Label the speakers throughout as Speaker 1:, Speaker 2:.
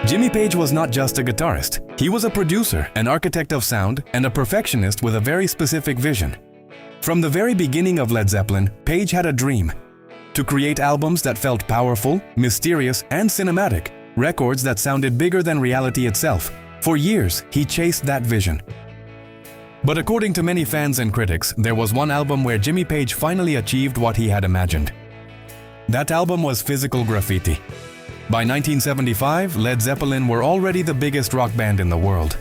Speaker 1: Jimmy Page was not just a guitarist. He was a producer, an architect of sound, and a perfectionist with a very specific vision. From the very beginning of Led Zeppelin, Page had a dream: to create albums that felt powerful, mysterious, and cinematic, records that sounded bigger than reality itself. For years, he chased that vision. But according to many fans and critics, there was one album where Jimmy Page finally achieved what he had imagined. That album was Physical Graffiti. By 1975, Led Zeppelin were already the biggest rock band in the world.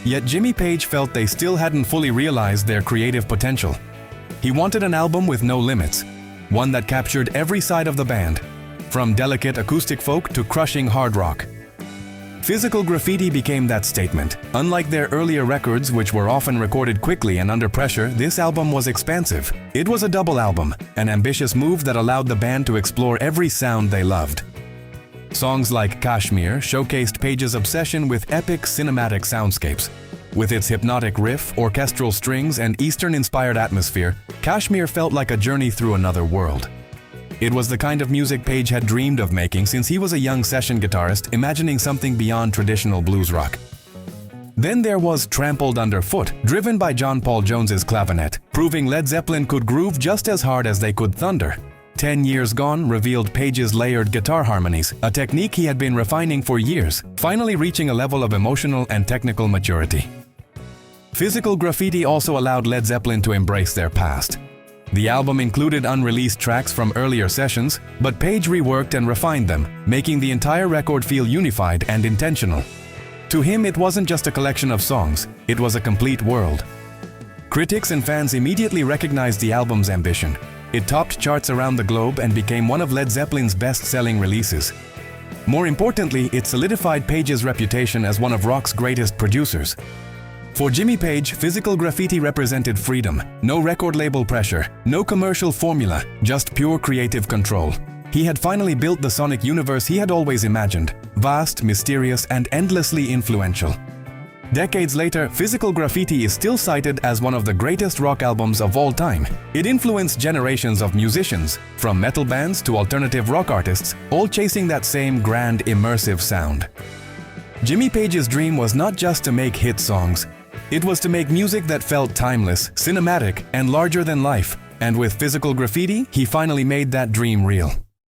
Speaker 1: Yet Jimmy Page felt they still hadn't fully realized their creative potential. He wanted an album with no limits, one that captured every side of the band, from delicate acoustic folk to crushing hard rock. Physical Graffiti became that statement. Unlike their earlier records, which were often recorded quickly and under pressure, this album was expansive. It was a double album, an ambitious move that allowed the band to explore every sound they loved. Songs like Kashmir showcased Page's obsession with epic cinematic soundscapes. With its hypnotic riff, orchestral strings, and Eastern-inspired atmosphere, Kashmir felt like a journey through another world. It was the kind of music Page had dreamed of making since he was a young session guitarist imagining something beyond traditional blues rock. Then there was Trampled Underfoot, driven by John Paul Jones's clavinet, proving Led Zeppelin could groove just as hard as they could thunder. 10 Years Gone revealed Page's layered guitar harmonies, a technique he had been refining for years, finally reaching a level of emotional and technical maturity. Physical Graffiti also allowed Led Zeppelin to embrace their past. The album included unreleased tracks from earlier sessions, but Page reworked and refined them, making the entire record feel unified and intentional. To him, it wasn't just a collection of songs, it was a complete world. Critics and fans immediately recognized the album's ambition. It topped charts around the globe and became one of Led Zeppelin's best-selling releases. More importantly, it solidified Page's reputation as one of rock's greatest producers. For Jimmy Page, Physical Graffiti represented freedom. No record label pressure, no commercial formula, just pure creative control. He had finally built the sonic universe he had always imagined, vast, mysterious, and endlessly influential. Decades later, Physical Graffiti is still cited as one of the greatest rock albums of all time. It influenced generations of musicians, from metal bands to alternative rock artists, all chasing that same grand, immersive sound. Jimmy Page's dream was not just to make hit songs. It was to make music that felt timeless, cinematic, and larger than life. And with Physical Graffiti, he finally made that dream real.